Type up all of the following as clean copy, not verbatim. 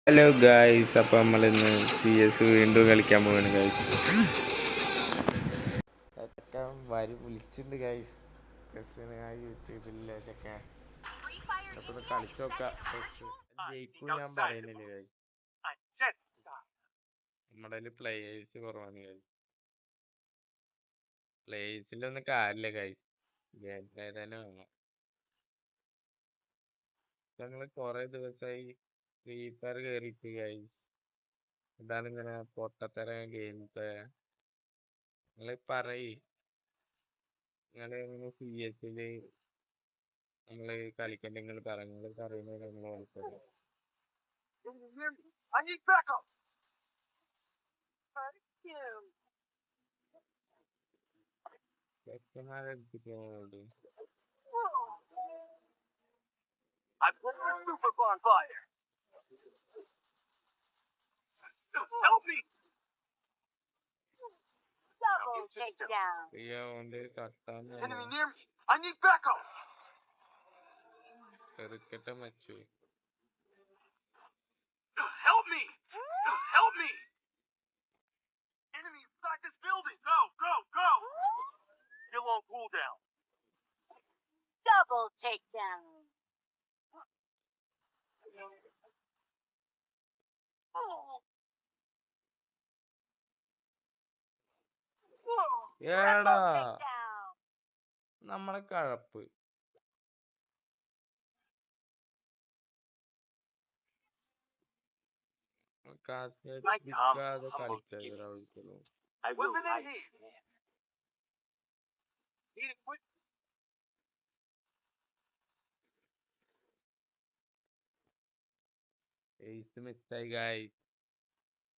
Hello guys, അപ്പോൾ നമ്മളിന്ന് CS വീണ്ടും കളിക്കാൻ പോവാണ് ഗായ്സ്. ചെക്കൻ വിളിച്ചിട്ടുണ്ട് ഗായ്സ്. യൂട്യൂബിലെ ചെക്കൻ അപ്പോൾ കളിച്ചു നോക്കാം. ജയിക്കും ഞാൻ പറയുന്നില്ല ഗായ്സ്. നമ്മുടെ പ്ലേയേഴ്സ് കുറവാണ് ഗായ്സ്. പ്ലേയേഴ്സിൻ്റെ ഒന്നും കാര്യമില്ല ഗായ്സ്. തന്നെ വേണം. ഞങ്ങൾ കുറേ ദിവസമായി ഫ്രീ ഫയർ കയറിയിട്ട് ഗായ്സ്. ഇതാണ് ഇങ്ങനെ പൊട്ടത്തരം ഗെയിം പ്ലേ. നിങ്ങൾ നിങ്ങൾ CS നമ്മള് കളിക്കണ്ട, നിങ്ങൾ പറയുന്നത് നിങ്ങൾ കളിച്ചത് ചെക്കന്മാരെടുത്തിട്ട് ചെറുക്കട്ടെ മച്ചു. ഏടാ നമ്മളെ കഴപ്പ്. മിസ്സായി ഗായ്സ്.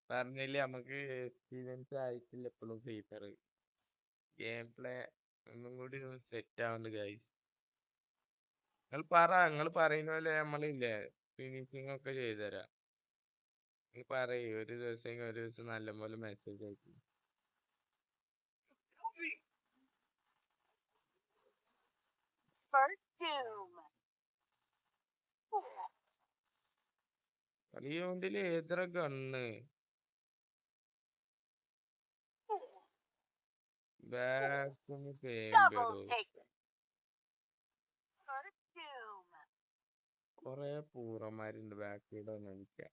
പറഞ്ഞില്ലേ, നമുക്ക് എക്സ്പീരിയൻസ് ആയിട്ടില്ല എപ്പോഴും ഫ്രീ ഫയർ. ഗെയിം പ്ലേ ഒന്നും കൂടി സെറ്റ് ആവുന്നുണ്ട് ഗായ്സ്. നിങ്ങൾ പറയുന്ന പോലെ നമ്മളില്ലേ ഫിനിഷിംഗ് ഒക്കെ ചെയ്തുതരാം. നിങ്ങൾ പറയൂ, ഒരു ദിവസം നല്ലപോലെ മെസ്സേജ് അയക്കും. കളിയോണ്ടില് ഏതൊരു ഗണ്ണ് ബാക്കിന് പേമ്പടോ. കൊറേ പൂറന്മാരുണ്ട് ബാക്കിയുടെ ഒന്നിക്കാൻ.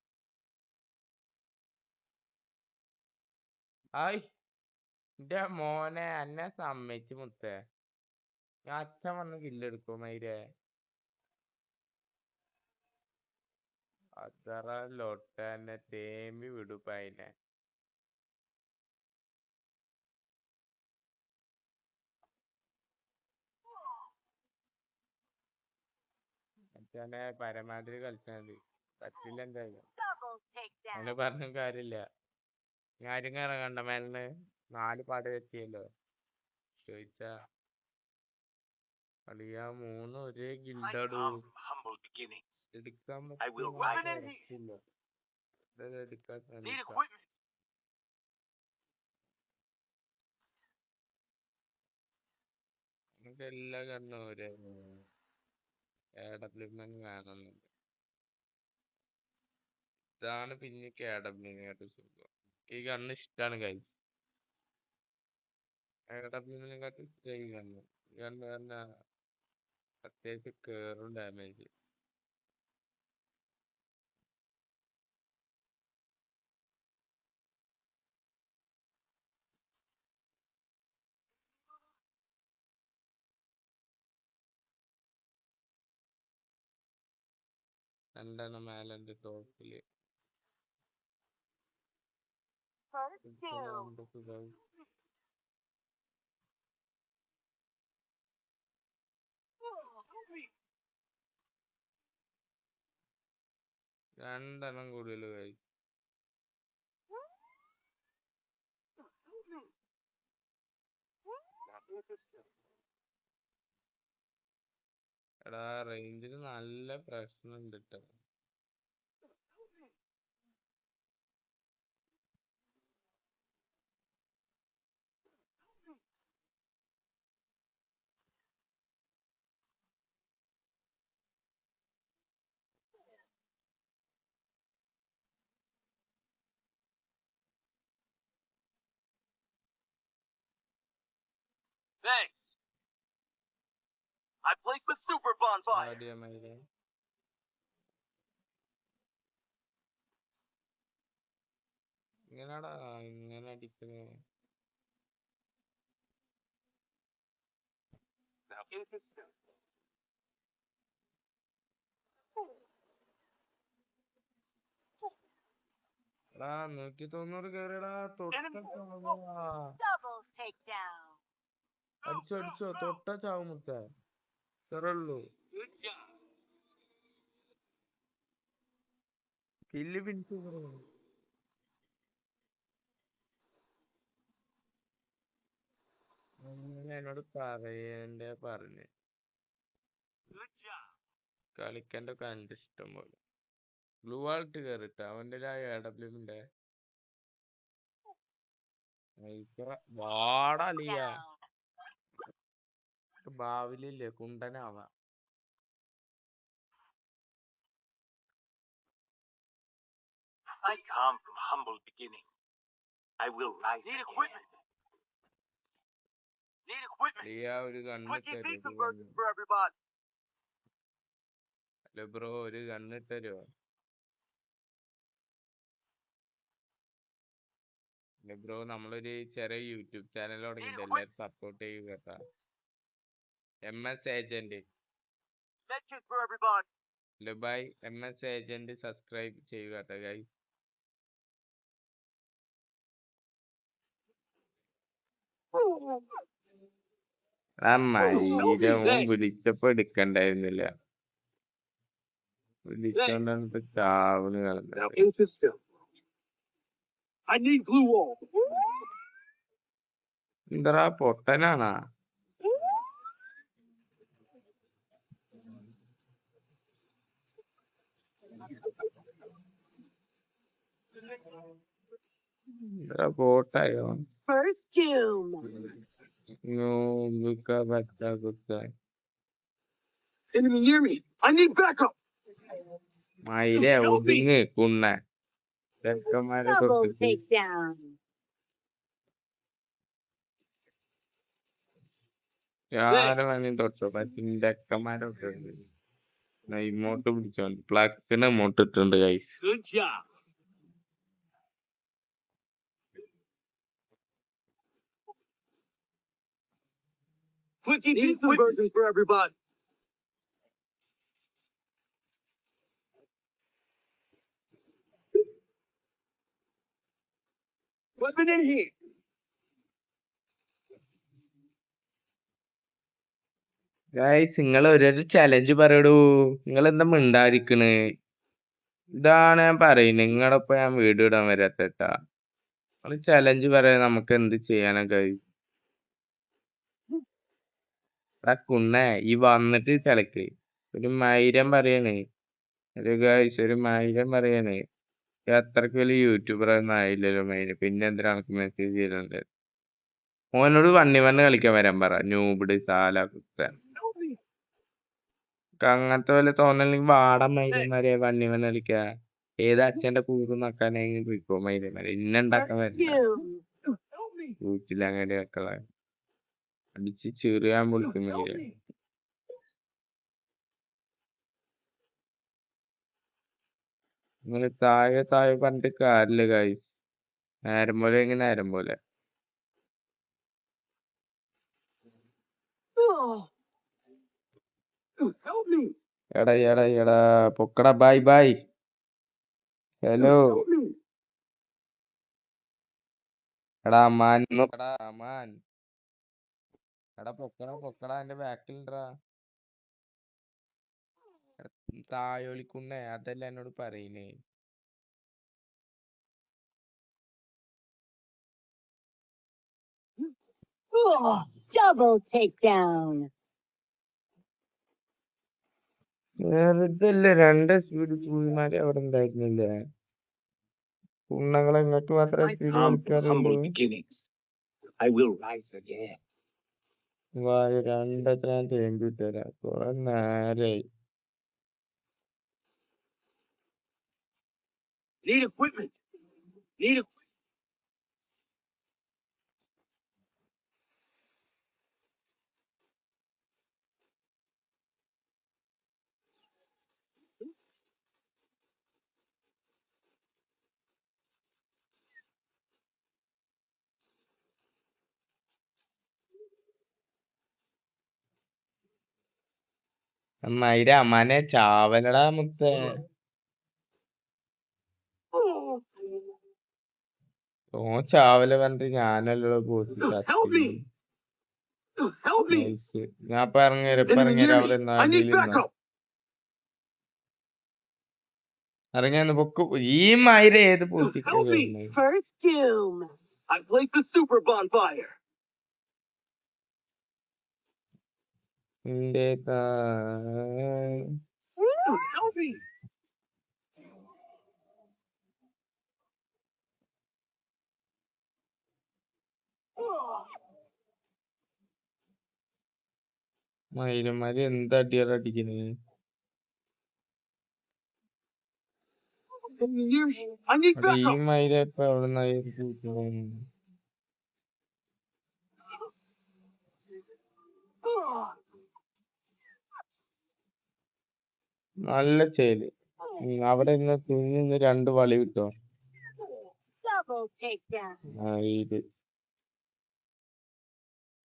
ആയ് എന്റെ മോനെ, എന്നെ സമ്മതിച്ച് മുത്തേ. ഞാൻ അച്ഛൻ വന്ന് കില്ലെടുക്കോ മയിരെ. അത്ര ലൊട്ട എന്നെ തേമ്പി വിടുപ്പതിനെ. അച്ഛനെ പരമാവധി കളിച്ചാൽ മതി. പറ്റില്ല എന്തായാലും അങ്ങനെ പറഞ്ഞ കാര്യമില്ല. ഞാനും ഇറങ്ങണ്ട മേലിന് 4 പാട് വെച്ചിയല്ലോ ചോദിച്ചാ കളിയാ. 3 ഒരേ ഗിൽഡാടു എടുക്കാൻ പറ്റില്ല. എടുക്കാൻ ശ്രമിക്കാം. നമുക്ക് എല്ലാ കണ്ണും ഒരേ KW കാണുന്നുണ്ട്. ഇതാണ് പിന്നെ KW സുഖം. ഈ കണ്ണ് ഇഷ്ടാണ് കൈ. KW ഇഷ്ടം ഈ കണ്ണ്. ഈ കണ്ണ് തന്നെ അത്യാവശ്യം കേറും ഡാമേജ്. രണ്ടെണ്ണം മേലുണ്ട് ടോപ്പില്. രണ്ടെണ്ണം കൂടുതൽ കൈ. എടാ റേഞ്ചിന് നല്ല പ്രശ്നമുണ്ട് ട്ടോ. Thanks. I placed the super bonfire. ആദ്യമയിലെ ഇങ്ങനെടാ ഇങ്ങനെ അടിക്കുന്നത്. Now into stew. എടാ 190 കയറിയടാ Enemy. Double takedown. അടിച്ചോ തൊട്ട ചാവും മുത്ത ഇത്രയുള്ളൂ. Good job. കില്ല് പിടിച്ചു എന്നോട് പറഞ്ഞു Good job. കളിക്കൻ്റെ കണ്ട് ഇഷ്ടം പോലെ ബ്ലൂ ആൾട്ട് കയറിട്ട അവന്റെ AWന്റെ വാടലിയ ഭാവിലില്ലേ കുണ്ടനാവാ. I come from humble beginnings. I will rise. Need equipment. Need equipment. Liya ഒരു gun Quickie pizza burgers for everybody. അല്ല ബ്രോ ഒരു ഗണ്ണ് തരുമോ? ബ്രോ നമ്മളൊരു ചെറിയ യൂട്യൂബ് ചാനൽ തുടങ്ങിയിട്ട് എല്ലാവരും സപ്പോർട്ട് ചെയ്യുക കേട്ടാ. MS agent Medkit for everybody. ലുബായ് MS agent subscribe ചെയ്യുക കേട്ടോ ഗൈസ്. ആ മൈരവും വിളിച്ചപ്പോ എടുക്കണ്ടായിരുന്നില്ല. വിളിച്ചോണ്ടാണ് ചാവിന് കളഞ്ഞത്. I need glue wall. എന്താ പൊട്ടനാണാ? എന്താ പോട്ടായോ? First doom. Enemy near me. I need backup. മയിലെ ഒതുങ്ങ് കുണ്ണ ചെക്കന്മാരെ Double തൊട്ടിട്ട് takedown. ആരെ വേണേലും തൊട്ടോ പറ്റും. ചെക്കന്മാരെ തൊട്ടിട്ട് ഇമോട്ട് പിടിച്ചോണ്ട് പ്ലക്കിന് ഇമോട്ട് ഇട്ടുണ്ട് guys. Good job. Quickie pizza burgers for everybody. Weapon in here. Guys നിങ്ങൾ ഒരു ചലഞ്ച് പറയടൂ. നിങ്ങൾ എന്താ മിണ്ടായിരിക്കണ്? ഇതാണ് ഞാൻ പറയുന്നത്. നിങ്ങളപ്പോ ഞാൻ വീഡിയോ ഇടാൻ വരാത്തേട്ടാ. നിങ്ങൾ ചലഞ്ച് പറയാൻ നമുക്ക് എന്ത് ചെയ്യാനാ ഗൈസ്? കുണ്ണേ ഈ വന്നിട്ട് ചിലക്ക് ഒരു മൈരം പറയണേ. ഒരു ഗൈസ് ഒരു മൈരം പറയണേ. അത്രക്ക് വലിയ യൂട്യൂബർ ഒന്നും ആയില്ലല്ലോ മൈര്. പിന്നെ എന്തിനാ നമുക്ക് മെസ്സേജ് ചെയ്തിട്ടുണ്ട്? ഓനോട് വണ്ണി കളിക്കാൻ വരാൻ പറ. ന്യൂബിഡ് സാല കുത്താൻ അങ്ങനത്തെ വല്ല തോന്നല്ലെങ്കിൽ വാടാൻ മൈരന്മാരെ വണ്ണി കളിക്ക. ഏത് അച്ഛന്റെ കൂറ് നക്കാനെങ്കിൽ പോയിക്കോ മൈരന്മാരെ. ഇന്നുണ്ടാക്കാൻ വരില്ല വീട്ടിൽ അങ്ങനെ മക്കളെ അടിച്ച് ചെറിയാൻ വിളിക്കും മൈര. നിങ്ങൾ താഴെ പറഞ്ഞിട്ട് കാര്യമില്ല ഗൈസ്. നേരം പോലെ എങ്കിൽ നേരം പോലെ. എടാ പൊക്കടാ. ബൈ. ഹലോ എടാ അമ്മാൻ അമ്മാൻ. എടാ പൊക്കടാ എന്റെ ബാക്കിൽണ്ടാ. തായോളിക്കുന്നേ അതല്ല എന്നോട് പറയുന്നേ. Double takedown. വെറുതല്ലേ 2 സ്പീഡ് ചൂഴിമാര് അവിടെ ഉണ്ടായിരുന്നില്ലേ? കുണ്ണങ്ങളെ ഇങ്ങക്ക് മാത്രമേ സ്പീഡ് കളിക്കാറുള്ളൂ. രണ്ടത്ര ഞാൻ തേമ്പിട്ടരാ. കുറെ നേരായി. Need equipment. Need equipment. മയിര അമ്മാനെ ചാവലടാ മുത്തേ. ഓ ചാവല പറഞ്ഞിട്ട് ഞാനല്ലോ പോയി Help me! Help me! Nice. ഞാൻ ഇപ്പൊ ഇറങ്ങിയ അവിടെ I need backup! ഇറങ്ങിയ പൊക്ക്. ഈ മയിര ഏത് പൂത്തിക്ക Help me! വരുന്നത്? First doom. I placed the super bonfire! എന്റെ Help me! മയിലന്മാര് എന്താ അടിയാണ് അടിക്കുന്നത്? I need ഈ backup! മയില ഇപ്പൊ എവിടെ നിന്നായി? നല്ല ചേല്. അവിടെ നിന്ന് തുണിന്ന് 2 വളി കിട്ടോ? Double takedown. ഇത്